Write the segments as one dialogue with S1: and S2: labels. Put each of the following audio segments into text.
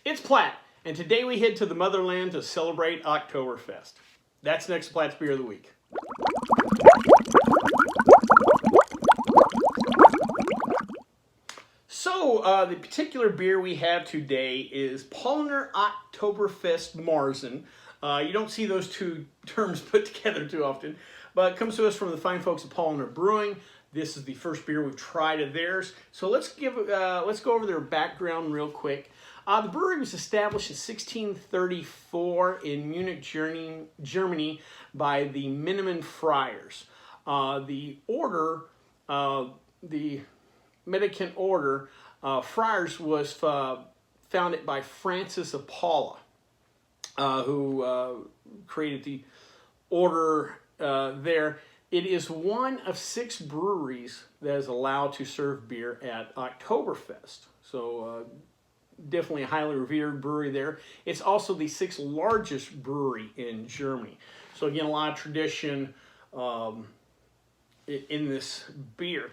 S1: It's Platt, and today we head to the motherland to celebrate Oktoberfest. That's next Platt's Beer of the Week. So, the particular beer we have today is Paulaner Oktoberfest Marzen. You don't see those two terms put together too often, but it comes to us from the fine folks at Paulaner Brewing. This is the first beer we've tried of theirs. So let's go over their background real quick. The brewery was established in 1634 in Munich, Germany by the Miniman friars. The Mendicant Order, friars, was founded by Francis of Paula, who created the order there. It is one of 6 breweries that is allowed to serve beer at Oktoberfest. So definitely a highly revered brewery there. It's also the 6th largest brewery in Germany. So again, a lot of tradition in this beer.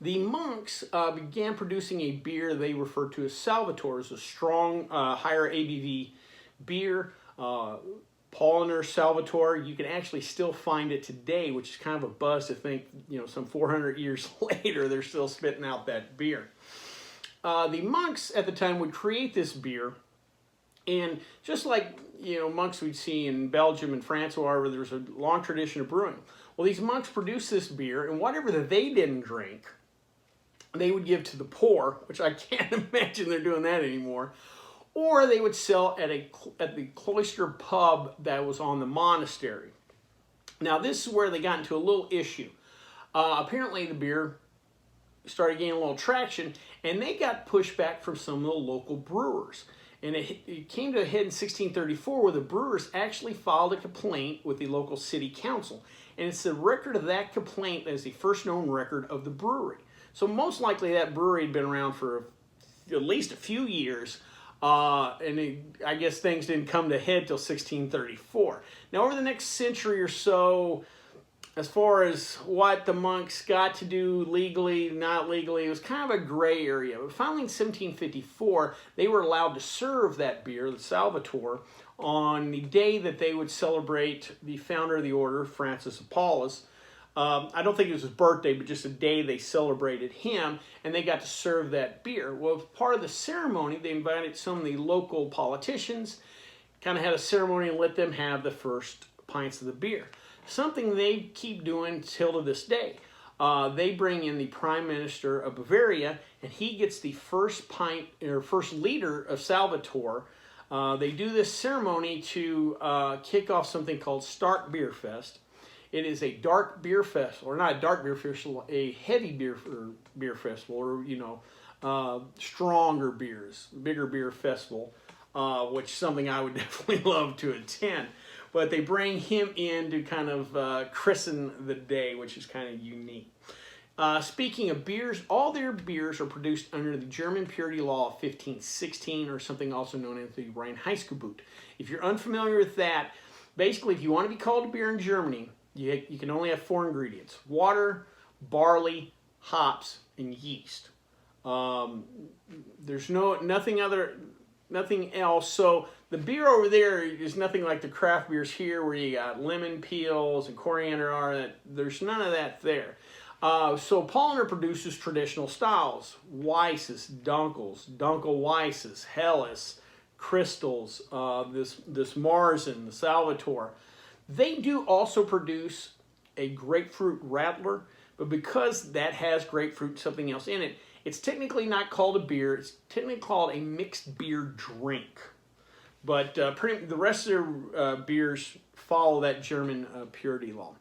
S1: The monks began producing a beer they referred to as Salvatore. It's a strong, higher ABV beer. Paulaner Salvatore, you can actually still find it today, which is kind of a buzz to think, some 400 years later, they're still spitting out that beer. The monks at the time would create this beer, and just like, monks we'd see in Belgium and France or wherever, there's a long tradition of brewing. Well, these monks produced this beer, and whatever that they didn't drink, they would give to the poor, which I can't imagine they're doing that anymore. Or they would sell at the cloister pub that was on the monastery. Now, this is where they got into a little issue. Apparently, the beer started gaining a little traction, and they got pushback from some of the local brewers. And it came to a head in 1634 where the brewers actually filed a complaint with the local city council. And it's the record of that complaint that is the first known record of the brewery. So most likely that brewery had been around for at least a few years. I guess things didn't come to head till 1634. Now, over the next century or so, as far as what the monks got to do legally, not legally, it was kind of a gray area. But finally, in 1754, they were allowed to serve that beer, the Salvatore, on the day that they would celebrate the founder of the order, Francis of Paula's. I don't think it was his birthday, but just a day they celebrated him, and they got to serve that beer. Well, as part of the ceremony, they invited some of the local politicians, kind of had a ceremony and let them have the first pints of the beer. Something they keep doing till to this day. They bring in the Prime Minister of Bavaria, and he gets the first pint or first liter of Salvatore. They do this ceremony to kick off something called Stark Beer Fest. It is a dark beer festival, or not a dark beer festival, a heavy beer festival, or, stronger beers, bigger beer festival, which is something I would definitely love to attend. But they bring him in to kind of christen the day, which is kind of unique. Speaking of beers, all their beers are produced under the German purity law of 1516, or something also known as the Reinheitsgebot. If you're unfamiliar with that, basically if you want to be called a beer in Germany, you can only have 4 ingredients: water, barley, hops, and yeast. There's nothing else. So the beer over there is nothing like the craft beers here, where you got lemon peels and coriander. There's none of that there. So Paulaner produces traditional styles: Weisses, Dunkels, Dunkel Weisses, Helles, Crystals, this Marzen, the Salvatore. They do also produce a grapefruit rattler, but because that has grapefruit and something else in it, it's technically not called a beer. It's technically called a mixed beer drink. But the rest of their beers follow that German purity law.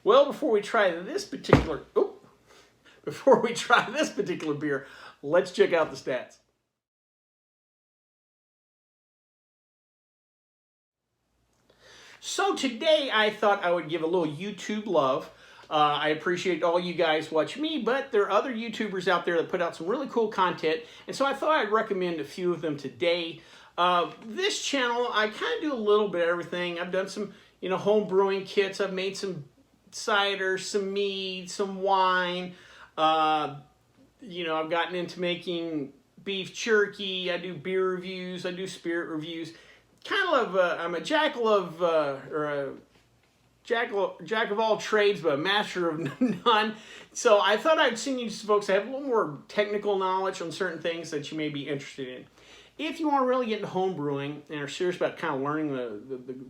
S1: Well, before we try this particular beer, let's check out the stats. So today I thought I would give a little YouTube love. I appreciate all you guys watch me, but there are other YouTubers out there that put out some really cool content, and so I thought I'd recommend a few of them today. This channel, I kind of do a little bit of everything. I've done some, home brewing kits. I've made some cider, some mead, some wine. I've gotten into making beef jerky, I do beer reviews, I do spirit reviews. Kind of, I'm a jack of all trades, but a master of none. So I thought I'd send you some folks that have a little more technical knowledge on certain things that you may be interested in. If you want to really get into home brewing and are serious about kind of learning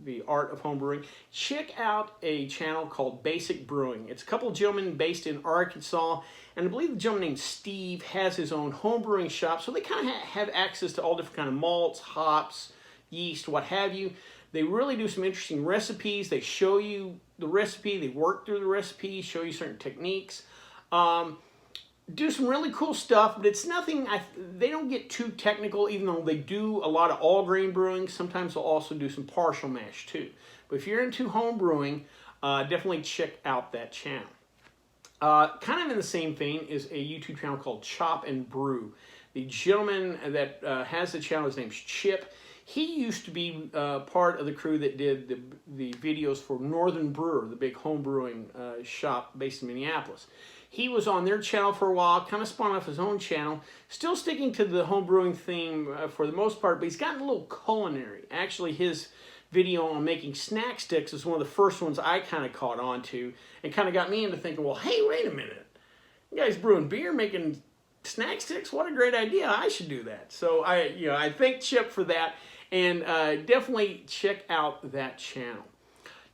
S1: the art of home brewing, check out a channel called Basic Brewing. It's a couple of gentlemen based in Arkansas, and I believe the gentleman named Steve has his own home brewing shop, so they kind of have access to all different kind of malts, hops, yeast, what have you. They really do some interesting recipes. They show you the recipe, they work through the recipe, show you certain techniques. Do some really cool stuff, but it's nothing, they don't get too technical, even though they do a lot of all grain brewing. Sometimes they'll also do some partial mash too. But if you're into home brewing, definitely check out that channel. Kind of in the same vein is a YouTube channel called Chop and Brew. The gentleman that has the channel, his name's Chip. He used to be part of the crew that did the videos for Northern Brewer, the big home brewing shop based in Minneapolis. He was on their channel for a while, kind of spun off his own channel, still sticking to the home brewing theme for the most part, but he's gotten a little culinary. Actually, his video on making snack sticks is one of the first ones I kind of caught on to and kind of got me into thinking, well, hey, wait a minute. You guys brewing beer, making snack sticks? What a great idea. I should do that. So I thank Chip for that, and definitely check out that channel.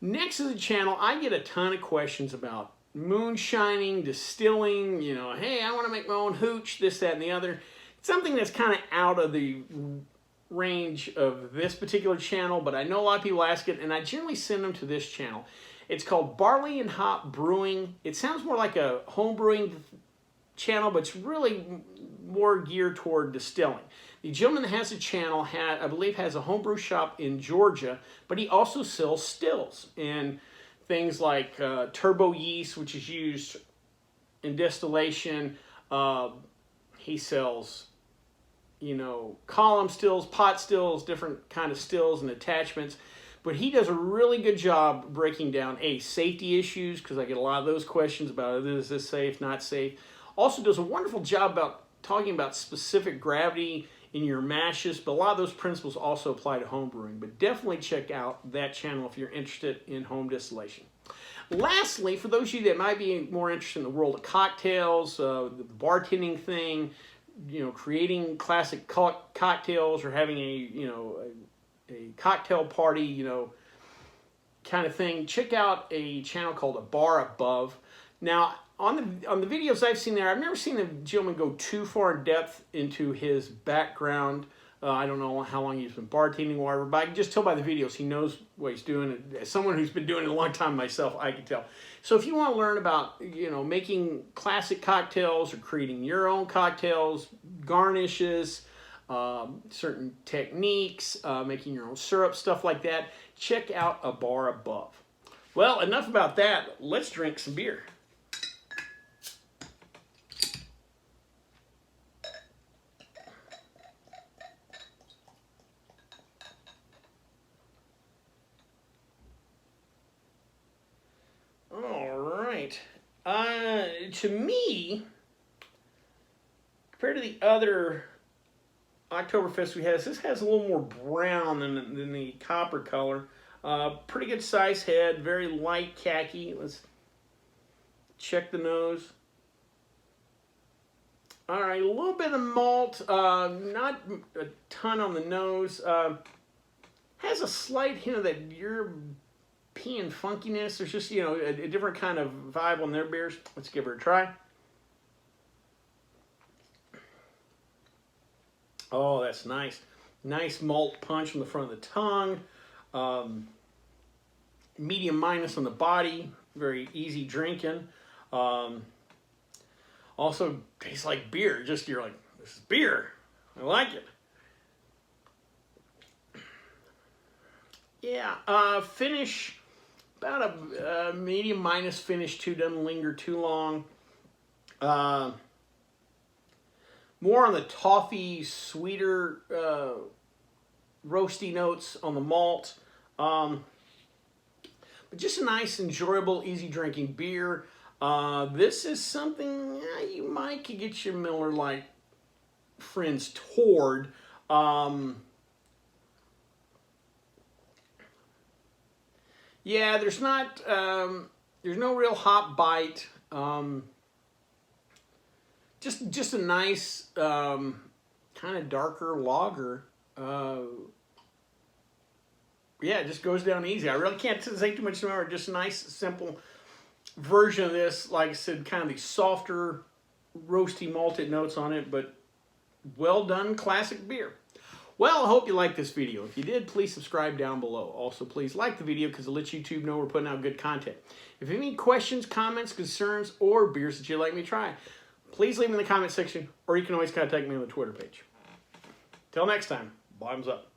S1: Next is a channel I get a ton of questions about. Moonshining, distilling, hey, I want to make my own hooch, this, that, and the other. Something that's kind of out of the range of this particular channel, but I know a lot of people ask it, and I generally send them to this channel. It's called Barley and Hop Brewing. It sounds more like a home brewing channel, but it's really more geared toward distilling. The gentleman that has the channel, I believe, has a homebrew shop in Georgia, but he also sells stills and things like turbo yeast, which is used in distillation. He sells, column stills, pot stills, different kind of stills and attachments. But he does a really good job breaking down, safety issues, because I get a lot of those questions about, is this safe, not safe. Also does a wonderful job about talking about specific gravity in your mashes, but a lot of those principles also apply to home brewing. But definitely check out that channel if you're interested in home distillation. Lastly, for those of you that might be more interested in the world of cocktails, the bartending thing, creating classic cocktails or having a cocktail party, kind of thing, check out a channel called A Bar Above. Now, on the videos I've seen there, I've never seen the gentleman go too far in depth into his background. I don't know how long he's been bartending or whatever, but I can just tell by the videos he knows what he's doing. As someone who's been doing it a long time myself, I can tell. So if you want to learn about, making classic cocktails or creating your own cocktails, garnishes, certain techniques, making your own syrup, stuff like that, check out A Bar Above. Well, enough about that. Let's drink some beer. To me, compared to the other Oktoberfest we have, this has a little more brown than the copper color. Pretty good size head, very light khaki. Let's check the nose. All right, a little bit of malt, not a ton on the nose. Has a slight hint of that European funkiness. There's just, a different kind of vibe on their beers. Let's give her a try. Oh, that's nice. Nice malt punch on the front of the tongue. Medium minus on the body. Very easy drinking. Also tastes like beer. Just, you're like, this is beer. I like it. Yeah, finish, about a medium minus finish too, doesn't linger too long. More on the toffee, sweeter, roasty notes on the malt. But just a nice, enjoyable, easy drinking beer. This is something you might could get your Miller Lite friends toward. Yeah, there's not, there's no real hop bite. Just a nice, kind of darker lager. Yeah, it just goes down easy. I really can't say too much more. Just a nice, simple version of this. Like I said, kind of the softer, roasty, malted notes on it, but well done classic beer. Well, I hope you liked this video. If you did, please subscribe down below. Also, please like the video because it lets YouTube know we're putting out good content. If you have any questions, comments, concerns, or beers that you'd like me to try, please leave them in the comment section, or you can always contact me on the Twitter page. Till next time, bottoms up.